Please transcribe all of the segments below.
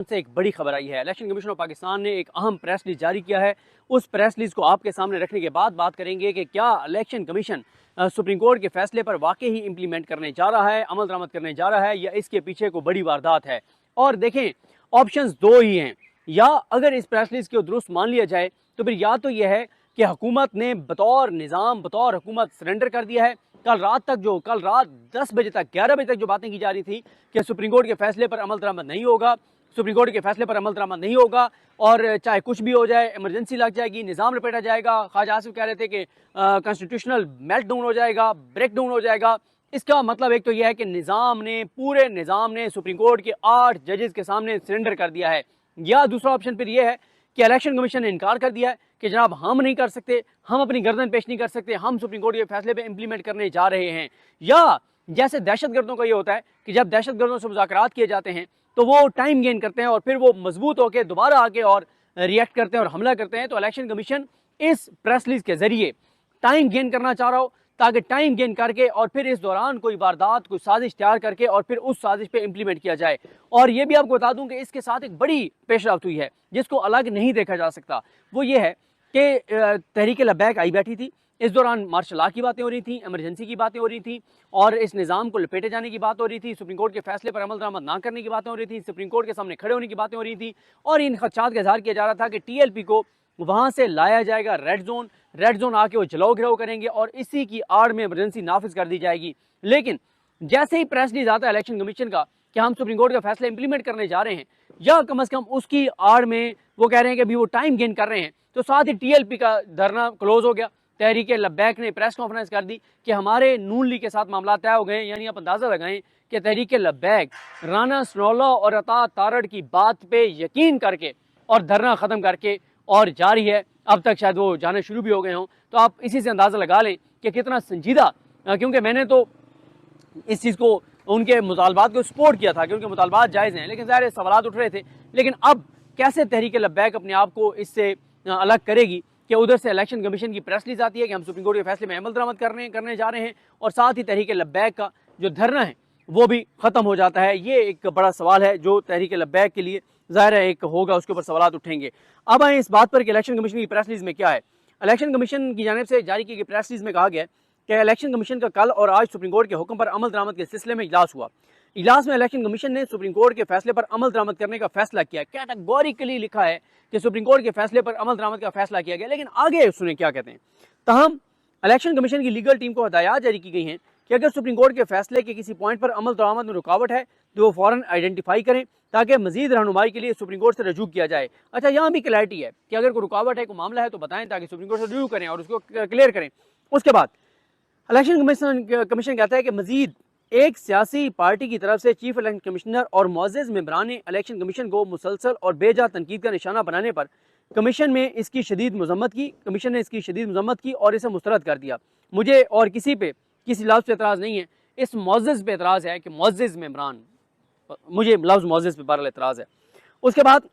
से एक बड़ी खबर आई है। इलेक्शन कमीशन ऑफ पाकिस्तान ने एक अहम प्रेस रिलीज जारी किया है। उस प्रेस रिलीज को आपके सामने रखने के बाद बात करेंगे कि क्या इलेक्शन कमीशन सुप्रीम कोर्ट के फैसले पर वाकई ही इम्प्लीमेंट करने जा रहा है, अमल दरामद करने जा रहा है, या इसके पीछे को बड़ी वारदात है। और देखें, ऑप्शंस दो ही हैं। या अगर इस प्रेस रिलीज को दुरुस्त मान लिया जाए तो फिर या तो यह है कि हुकूमत ने बतौर निज़ाम, बतौर हुकूमत सरेंडर कर दिया है। कल रात 10 बजे तक, 11 बजे तक जो बातें की जा रही थी कि सुप्रीम कोर्ट के फैसले पर अमल दरामद नहीं होगा, सुप्रीम कोर्ट के फैसले पर अमल दरामद नहीं होगा, और चाहे कुछ भी हो जाए, इमरजेंसी लग जाएगी, निज़ाम लपेटा जाएगा। ख्वाजा आसिफ कह रहे थे कि कॉन्स्टिट्यूशनल मेल्ट डाउन हो जाएगा, ब्रेक डाउन हो जाएगा। इसका मतलब एक तो यह है कि पूरे निज़ाम ने सुप्रीम कोर्ट के 8 जजेस के सामने सरेंडर कर दिया है। या दूसरा ऑप्शन फिर यह है कि इलेक्शन कमीशन ने इनकार कर दिया है कि जनाब हम नहीं कर सकते, हम अपनी गर्दन पेश नहीं कर सकते, हम सुप्रीम कोर्ट के फैसले पे इम्प्लीमेंट करने जा रहे हैं। या जैसे दहशतगर्दों का ये होता है कि जब दहशतगर्दों से मुज़ाकरात किए जाते हैं तो वो टाइम गेन करते हैं और फिर वो मजबूत होकर दोबारा आके और रिएक्ट करते हैं और हमला करते हैं। तो इलेक्शन कमीशन इस प्रेस रिलीज के जरिए टाइम गेन करना चाह रहा हो, ताकि टाइम गेन करके और फिर इस दौरान कोई वारदात, कोई साजिश तैयार करके और फिर उस साजिश पे इम्प्लीमेंट किया जाए। और ये भी आपको बता दूं कि इसके साथ एक बड़ी पेशरफ्त हुई है जिसको अलग नहीं देखा जा सकता। वो ये है कि तहरीक लब्बैक आई बैठी थी। इस दौरान मार्शल लॉ की बातें हो रही थी, इमरजेंसी की बातें हो रही थी, और इस निज़ाम को लपेटे जाने की बात हो रही थी, सुप्रीम कोर्ट के फैसले पर अमल दरामद ना करने की बातें हो रही थी, सुप्रीम कोर्ट के सामने खड़े होने की बातें हो रही थी, और इन खदशात का इजहार किया जा रहा था कि टीएलपी को वहाँ से लाया जाएगा रेड जोन आके वो जलाओ गिराओ करेंगे और इसी की आड़ में इमरजेंसी नाफिज कर दी जाएगी। लेकिन जैसे ही प्रेस रिलीज आता है इलेक्शन कमीशन का कि हम सुप्रीम कोर्ट का फैसला इंप्लीमेंट करने जा रहे हैं, या कम से कम उसकी आड़ में वो कह रहे हैं कि अभी वो टाइम गेन कर रहे हैं, तो साथ ही टीएलपी का धरना क्लोज हो गया। तहरीक लब्बैक ने प्रेस कॉन्फ्रेंस कर दी कि हमारे नून लीग के साथ मामला तय हो गए। यानी आप अंदाजा लगाएं कि तहरीक लब्बैक राना सनोल्ला और अता तारड़ की बात पे यकीन करके और धरना ख़त्म करके और जारी है। अब तक शायद वो जाने शुरू भी हो गए हों। तो आप इसी से अंदाज़ा लगा लें कि कितना संजीदा, क्योंकि मैंने तो इस चीज़ को, उनके मुतालबात को सपोर्ट किया था कि उनके मुतालबात जायज़ हैं, लेकिन ज़ाहिर सवाल उठ रहे थे। लेकिन अब कैसे तहरीक लब्बैक अपने आप को इससे अलग करेगी कि उधर से इलेक्शन कमीशन की प्रेस रिलीज आती है कि हम सुप्रीम कोर्ट के फैसले में अमल दरामद करने जा रहे हैं, और साथ ही तहरीक लब्बैक का जो धरना है वो भी ख़त्म हो जाता है। ये एक बड़ा सवाल है जो तहरीक लब्बैक के लिए ज़ाहिर है एक होगा, उसके ऊपर सवाल उठेंगे। अब आए इस बात पर कि इलेक्शन कमीशन की प्रेस रिलीज में क्या है। इलेक्शन कमीशन की जानिब से जारी की गई प्रेस रिलीज में कहा गया कि इलेक्शन कमीशन का कल और आज सुप्रीम कोर्ट के हुक्म पर अमल दरामद के सिलसिले में इजलास हुआ। इजलास में इलेक्शन कमीशन ने सुप्रीम कोर्ट के फैसले पर अमल दरामद करने का फैसला किया। कैटेगोरिकली लिखा है कि सुप्रीम कोर्ट के फैसले पर अमल दरामद का फैसला किया गया। लेकिन आगे सुने क्या कहते हैं। तहम इलेक्शन कमीशन की लीगल टीम को हदायत जारी की गई हैं कि अगर सुप्रीम कोर्ट के फैसले के किसी पॉइंट पर अमल दरामद में रुकावट है तो वो फौरन आइडेंटिफाई करें ताकि मजीद रहनुमाई के लिए सुप्रीम कोर्ट से रजू किया जाए। अच्छा, यहाँ भी क्लैरिटी है कि अगर कोई रुकावट है, कोई मामला है तो बताएं ताकि सुप्रीम कोर्ट से रजू करें और उसको क्लियर करें। उसके बाद इलेक्शन कमीशन कहता है कि मजीद एक सियासी पार्टी की तरफ से चीफ इलेक्शन कमिश्नर और मुअज़्ज़िज़ मेंबरान इलेक्शन कमीशन को मुसलसल और बेजा तनकीद का निशाना बनाने पर कमीशन ने इसकी शदीद मजम्मत की और इसे मुस्तरद कर दिया। मुझे और किसी पे किसी लफ्ज़ पे एतराज़ नहीं है, इस मुअज़्ज़िज़ पे एतराज़ है कि मुअज़्ज़िज़ मेंबरान, मुझे लफ्ज़ मुअज़्ज़िज़ पे बहरहाल एतराज़ है। उसके बाद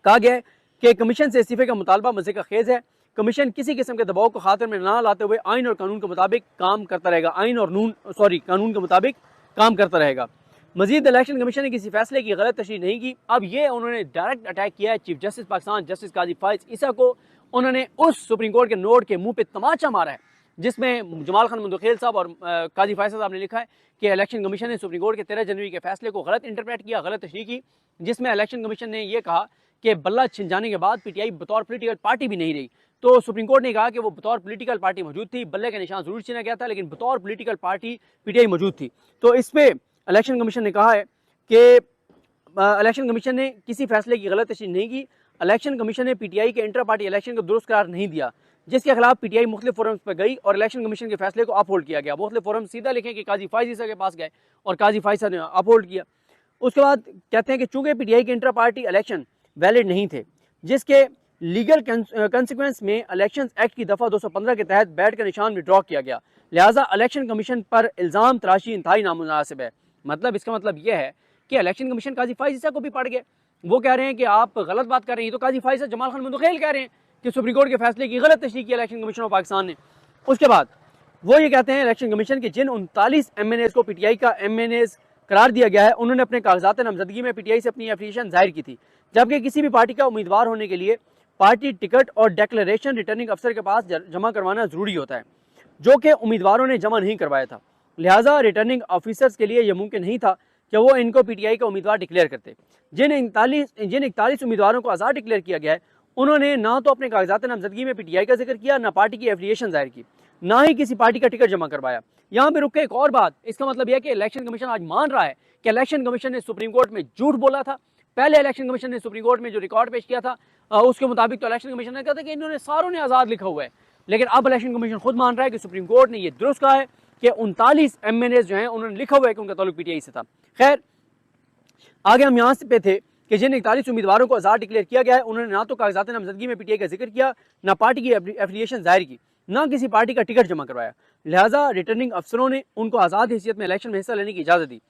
कहा गया है कि कमीशन से इस्तीफे का मुतालबा मज़े का खेज़ है। कमीशन किसी किस्म के दबाव को खातिर में ना लाते हुए आइन और कानून के मुताबिक काम करता रहेगा। कानून के मुताबिक काम करता रहेगा। मजीद इलेक्शन कमीशन ने किसी फैसले की गलत तशरीह नहीं की। अब ये उन्होंने डायरेक्ट अटैक किया है चीफ जस्टिस पाकिस्तान जस्टिस काजी फाइज ईसा को। उन्होंने उस सुप्रीम कोर्ट के नोट के मुंह पे तमाचा मारा है जिसमें जमाल खान मुंदखेल साहब और काजी फाइज साहब ने लिखा है कि इलेक्शन कमीशन ने सुप्रीम कोर्ट के 13 जनवरी के फैसले को गलत इंटरप्रेट किया, गलत तशरीह की, जिसमें इलेक्शन कमीशन ने यह कहा कि बल्ला छिन जाने के बाद पीटीआई बतौर पोलिटिकल पार्टी भी नहीं रही। तो सुप्रीम कोर्ट ने कहा कि वो बतौर पोलिटिकल पार्टी मौजूद थी, बल्ले का निशान जरूर छीना गया था, लेकिन बतौर पोलिटिकल पार्टी पीटीआई मौजूद थी। तो इस पे इलेक्शन कमीशन ने कहा है कि इलेक्शन कमीशन ने किसी फैसले की गलत तशरीह नहीं की। इलेक्शन कमीशन ने पीटीआई के इंटर पार्टी इलेक्शन को दुरुस्त करार नहीं दिया, जिसके खिलाफ पीटीआई मुख्तलिफ फोरम्स पर गई और इलेक्शन कमीशन के फैसले को अपहोल्ड किया गया। मुख्तलिफ फोरम सीधा लिखें कि काजी फाइज ईसा के पास गए और काजी फाइज ईसा ने अपहोल्ड किया। उसके बाद कहते हैं कि चूंकि पीटीआई के इंटर पार्टी इलेक्शन वैलिड नहीं थे, जिसके लीगल कंसिक्वेंस में इलेक्शन एक्ट की दफ़ा 215 के तहत बैठ का निशान विड्रॉ किया गया, लिहाजा इलेक्शन कमीशन पर इल्ज़ाम तराशी इंतहाई नामुनासिब है। मतलब इसका मतलब यह है कि इलेक्शन कमीशन काजी फाइज ईसा को भी पड़ गए। वो कह रहे हैं कि आप गलत बात कर रहे हैं। तो काजी फाइज जमाल खान मुंदखेल कह रहे हैं कि सुप्रीम कोर्ट के फैसले की गलत तशरीह की इलेक्शन कमीशन ऑफ पाकिस्तान ने। उसके बाद वो ये कहते हैं इलेक्शन कमीशन के जिन 39 MNAs को पीटीआई का MNAs करार दिया गया है, उन्होंने अपने कागजात नामजदगी में पीटीआई से अपनी एफिलिएशन जाहिर की थी, जबकि किसी भी पार्टी का उम्मीदवार होने के लिए पार्टी टिकट और डिक्लेरेशन रिटर्निंग अफसर के पास जमा करवाना जरूरी होता है, जो कि उम्मीदवारों ने जमा नहीं करवाया था। लिहाजा रिटर्निंग ऑफिसर्स के लिए यह मुमकिन नहीं था कि वो इनको पीटीआई का उम्मीदवार डिक्लेयर करते। जिन 41 उम्मीदवारों को आज़ाद डिक्लेयर किया गया है, उन्होंने ना तो अपने कागजात नामजदगी में पीटीआई का जिक्र किया, ना पार्टी की एफिलिएशन जाहिर की, ना ही किसी पार्टी का टिकट जमा करवाया। यहाँ पे रुक के एक और बात, इसका मतलब यह है कि इलेक्शन कमीशन आज मान रहा है कि इलेक्शन कमीशन ने सुप्रीम कोर्ट में झूठ बोला था। पहले इलेक्शन कमीशन ने सुप्रीम कोर्ट में जो रिकॉर्ड पेश किया था उसके मुताबिक तो इलेक्शन कमीशन ने कहा था कि इन्होंने सारों ने आज़ाद लिखा हुआ है, लेकिन अब इलेक्शन कमीशन खुद मान रहा है कि सुप्रीम कोर्ट ने यह दुरुस्त कहा है कि 39 MNAs जो हैं उन्होंने लिखा हुआ है कि उनका ताल्लुक पीटीआई से था। खैर, आगे हम यहाँ से पे थे कि जिन 41 उम्मीदवारों को आज़ाद डिक्लेयर किया गया है, उन्होंने ना तो कागजात नामजदगी में पीटीआई का जिक्र किया, ना पार्टी की एफिलिएशन जाहिर की, ना किसी पार्टी का टिकट जमा करवाया। लिहाजा रिटर्निंग अफसरों ने उनको आज़ाद हैसियत में इलेक्शन में हिस्सा लेने की इजाज़त दी।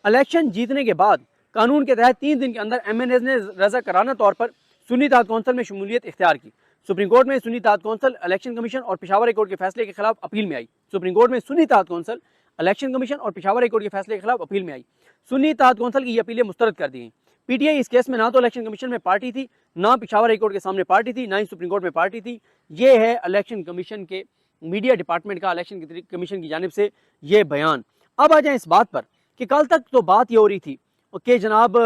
इलेक्शन जीतने के बाद कानून के तहत 3 दिन के अंदर MNAs ने रज़ाकाराना तौर पर सुन्नी इत्तेहाद कौंसिल में शमूलियत इख्तियार की। सुप्रीम कोर्ट में सुन्नी इत्तेहाद कौंसिल इलेक्शन कमीशन और पेशावर हाई कोर्ट के फैसले के खिलाफ अपील में आई। सुप्रीम कोर्ट में सुन्नी इत्तेहाद कौंसिल इलेक्शन कमीशन और पेशावर हाई कोर्ट के फैसले के खिलाफ अपील में आई। सुन्नी इत्तेहाद कौंसिल की ये अपीलें मुस्तरद कर दी गई। पीटीआई इस केस में ना तो इलेक्शन कमीशन में पार्टी थी, ना पेशावर हाई कोर्ट के सामने पार्टी थी, ना ही सुप्रीम कोर्ट में पार्टी थी। ये है इलेक्शन कमीशन के मीडिया डिपार्टमेंट का इलेक्शन कमीशन की जानिब से ये बयान। अब आ जाए इस बात पर कि कल तक तो बात ये हो रही थी कि जनाब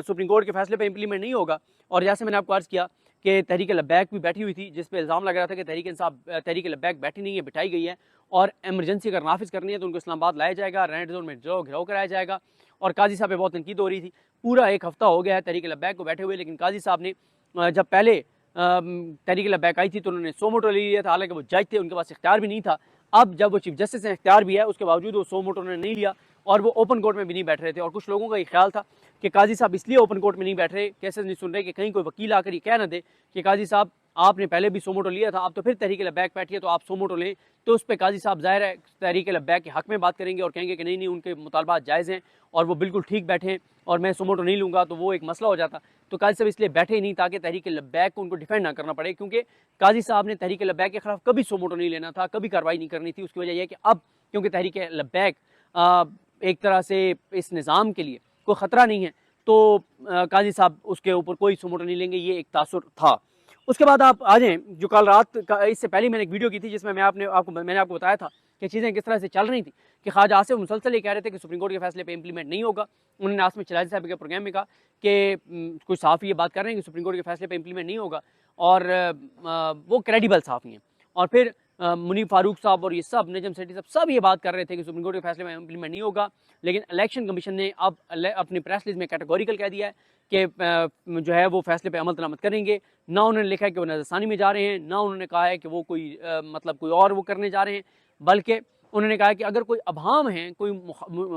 सुप्रीम कोर्ट के फैसले पर इम्प्लीमेंट नहीं होगा, और जैसे मैंने आपको अर्ज़ किया कि तहरीक लब्बैक भी बैठी हुई थी, जिस पे इल्ज़ाम लग रहा था कि तहरीक लब्बैक बैठी नहीं है, बिठाई गई है, और एमरजेंसी अगर नाफिज करनी है तो उनको इस्लामाबाद लाया जाएगा, रेड जोन में घिराव कराया जाएगा। और काजी साहब पे बहुत तनकीद हो रही थी। पूरा एक हफ्ता हो गया है तहरीक लब्बैक को बैठे हुए, लेकिन काजी साहब ने जब पहले तहरीक लब्बैक आई थी तो उन्होंने 100 मोटर ले लिया था, हालांकि वो जज थे, उनके पास इख्तियार भी नहीं था। अब जब वो चीफ जस्टिस से इख्तियार भी है, उसके बावजूद वो 100 मोटर उन्होंने नहीं लिया, और वो ओपन कोर्ट में भी नहीं बैठ रहे थे। और कुछ लोगों का ये ख्याल था कि काजी साहब इसलिए ओपन कोर्ट में नहीं बैठ रहे, केसेस नहीं सुन रहे, कि कहीं कोई वकील आकर ये कह ना दे कि काजी साहब आपने पहले भी 100 मोटर लिया था, आप तो फिर तहरीक लब्बैक बैठिए, तो आप 100 मोटर लें। तो उस पर काजी साहब ज़ाहिर है तहरीक लब्बैक के हक़ में बात करेंगे और कहेंगे कि नहीं उनके मुतालबात जायज़ हैं और वो बिल्कुल ठीक बैठे हैं, और मैं 100 मोटर नहीं लूँगा, तो वो एक मसला हो जाता। तो काजी साहब इसलिए बैठे ही नहीं ताकि तहरीक लब्बैक को उनको डिफेंड ना करना पड़े, क्योंकि काजी साहब ने तहरीक लब्बैक के खिलाफ कभी 100 मोटर नहीं लेना था, कभी कार्रवाई नहीं करनी थी। उसकी वजह यह है कि अब क्योंकि तहरीक लब्बैक एक तरह से इस निज़ाम के लिए कोई ख़तरा नहीं है, तो काजी साहब उसके ऊपर कोई 100 मोटर नहीं लेंगे, ये एक तासुर था। उसके बाद आप आ जाएँ, जो कल रात का, इससे पहले मैंने एक वीडियो की थी जिसमें मैंने आपको बताया था कि चीज़ें किस तरह से चल रही थी, कि ख्वाजा आसिफ मुसलसल ये कह रहे थे कि सुप्रीम कोर्ट के फैसले पे इम्प्लीमेंट नहीं होगा। उन्होंने आसम चिराजी साहब के प्रोग्राम में कहा कि कुछ सहाफ़ी ये बात कर रहे हैं कि सुप्रीम कोर्ट के फैसले पे इम्प्लीमेंट नहीं होगा, और वो क्रेडिबल सहाफ़ी हैं। और फिर मुनीफ फारूक साहब और ये सब, नजम सेठी साहब, सब ये बात कर रहे थे कि सुप्रीम कोर्ट के फैसले में इम्प्लीमेंट नहीं होगा। लेकिन इलेक्शन कमीशन ने अब अपनी प्रेस रिलीज में कैटेगोरिकल कह दिया है कि जो है वो फैसले पे अमल दरामद करेंगे। ना उन्होंने लिखा है कि वो नज़रसानी में जा रहे हैं, ना उन्होंने कहा है कि वो कोई मतलब कोई और वो करने जा रहे हैं, बल्कि उन्होंने कहा कि अगर कोई अभाम है, कोई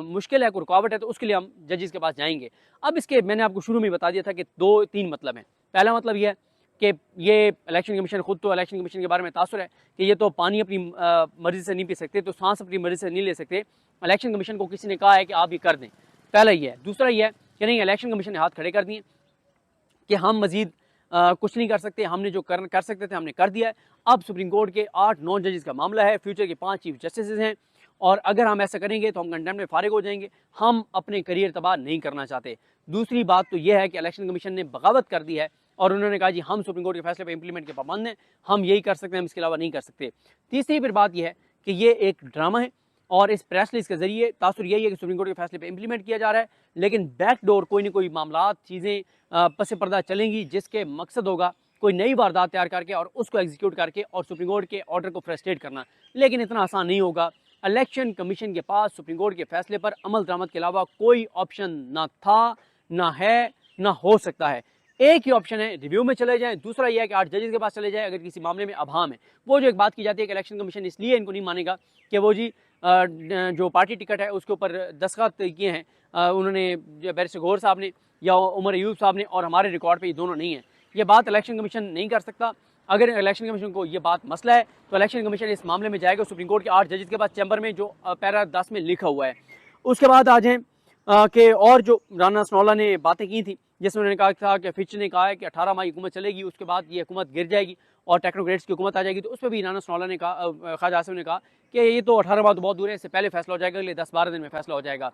मुश्किल है, कोई रुकावट है, तो उसके लिए हम जजेस के पास जाएंगे। अब इसके मैंने आपको शुरू में बता दिया था कि 2-3 मतलब हैं। पहला मतलब यह है कि ये इलेक्शन कमीशन खुद तो इलेक्शन कमीशन के बारे में तासुर है कि ये तो पानी अपनी मर्जी से नहीं पी सकते, तो सांस अपनी मर्जी से नहीं ले सकते। इलेक्शन कमीशन को किसी ने कहा है कि आप ये कर दें, पहला ये है। दूसरा ये है कि नहीं, इलेक्शन कमीशन ने हाथ खड़े कर दिए कि हम मजीद कुछ नहीं कर सकते, हमने जो कर सकते थे हमने कर दिया है। अब सुप्रीम कोर्ट के 8-9 जजेस का मामला है, फ्यूचर के 5 चीफ जस्टिस हैं, और अगर हम ऐसा करेंगे तो हम कंटेम्प्ट में फारिग हो जाएंगे। हम अपने करियर तबाह नहीं करना चाहते। दूसरी बात तो यह है कि इलेक्शन कमीशन ने बगावत कर दी है और उन्होंने कहा जी हम सुप्रीम कोर्ट के फैसले पर इंप्लीमेंट के पाबंद हैं, हम यही कर सकते हैं, हम इसके अलावा नहीं कर सकते। तीसरी फिर बात यह है कि ये एक ड्रामा है, और इस प्रेस रिलीज के जरिए तासुर यही है कि सुप्रीम कोर्ट के फैसले पे इंप्लीमेंट किया जा रहा है, लेकिन बैकडोर कोई ना कोई मामला, चीज़ें पस पर्दा चलेंगी, जिसके मकसद होगा कोई नई वारदात तैयार करके और उसको एग्जीक्यूट करके और सुप्रीम कोर्ट के ऑर्डर को फ्रस्ट्रेट करना। लेकिन इतना आसान नहीं होगा। इलेक्शन कमीशन के पास सुप्रीम कोर्ट के फैसले पर अमल दरामद के अलावा कोई ऑप्शन ना था, ना है, ना हो सकता है। एक ही ऑप्शन है, रिव्यू में चले जाएं। दूसरा यह है कि 8 जजेस के पास चले जाएं अगर किसी मामले में अभाम है। वो जो एक बात की जाती है कि इलेक्शन कमीशन इसलिए इनको नहीं मानेगा कि वो जी जो पार्टी टिकट है उसके ऊपर दस्तखत किए हैं उन्होंने, बैरिस्टर गौहर साहब ने या उमर अयूब साहब ने, और हमारे रिकॉर्ड पे ये दोनों नहीं है। ये बात इलेक्शन कमीशन नहीं कर सकता। अगर इलेक्शन कमीशन को ये बात मसला है तो इलेक्शन कमीशन इस मामले में जाएगा सुप्रीम कोर्ट के 8 जजेस के पास चैम्बर में, जो पैरा 10 में लिखा हुआ है। उसके बाद आ जाएँ कि और जो राना सनौला ने बातें की थी, जिसमें उन्होंने कहा था कि फिच ने कहा है कि 18 माह हुकूमत चलेगी, उसके बाद ये हुकूमत गिर जाएगी और टेक्नोक्रेट्स की हुकूमत आ जाएगी। तो उस पर भी राना सनौला ने कहा, ख्वाजा आसिफ ने कहा कि ये तो 18 माह तो बहुत दूर है, इससे पहले फैसला हो जाएगा, अगले 10-12 दिन में फैसला हो जाएगा।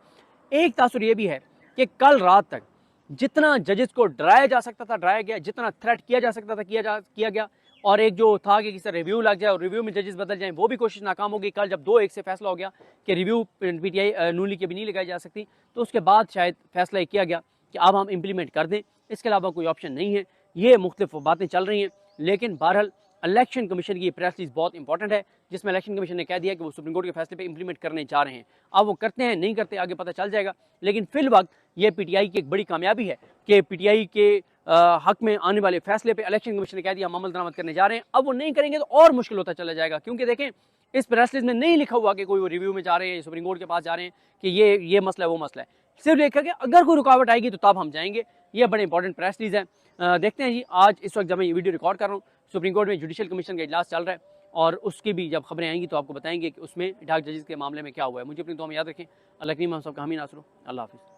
एक तासुर ये भी है कि कल रात तक जितना जजेस को डराया जा सकता था डराया गया, जितना थ्रेट किया जा सकता था किया गया, और एक जो था कि किसी रिव्यू लग जाए और रिव्यू में जजेस बदल जाएं, वो भी कोशिश नाकाम हो गई। कल जब 2-1 से फैसला हो गया कि रिव्यू पीटीआई नून लीग की भी नहीं लगाई जा सकती, तो उसके बाद शायद फैसला किया गया कि अब हम इम्प्लीमेंट कर दें, इसके अलावा कोई ऑप्शन नहीं है। ये मुख्तलिफ बातें चल रही हैं, लेकिन बहरहाल इलेक्शन कमीशन की प्रेस रिलीज बहुत इंपॉर्टेंट है, जिसमें इलेक्शन कमीशन ने कह दिया कि वो सुप्रीम कोर्ट के फैसले पे इंप्लीमेंट करने जा रहे हैं। अब वो करते हैं नहीं करते आगे पता चल जाएगा, लेकिन फिल वक्त ये पीटीआई की एक बड़ी कामयाबी है कि पीटीआई के हक में आने वाले फैसले पे इलेक्शन कमीशन ने कह दिया हम अमल दरामद करने जा रहे हैं। अब वो नहीं करेंगे तो और मुश्किल होता चला जाएगा, क्योंकि देखें इस प्रेस रिलीज में नहीं लिखा हुआ कि कोई वो रिव्यू में जा रहे हैं, सुप्रीम कोर्ट के पास जा रहे हैं कि ये मसला है वो मसला है। सिर्फ लिखा कि अगर कोई रुकावट आएगी तो तब हम जाएंगे। ये बड़े इंपॉर्टेंट प्रेस रिलीज है। देखते हैं जी, आज इस वक्त जब मैं ये वीडियो रिकॉर्ड कर रहा हूँ, सुप्रीम कोर्ट में जुडिशल कमीशन का इजलास चल रहा है, और उसकी भी जब खबरें आएंगी तो आपको बताएंगे कि उसमें डाक जजेस के मामले में क्या हुआ है। मुझे अपनी दुआ में याद रखें। अल्लाह करीम हम सब का हामी नासरो। अल्लाह हाफिज़।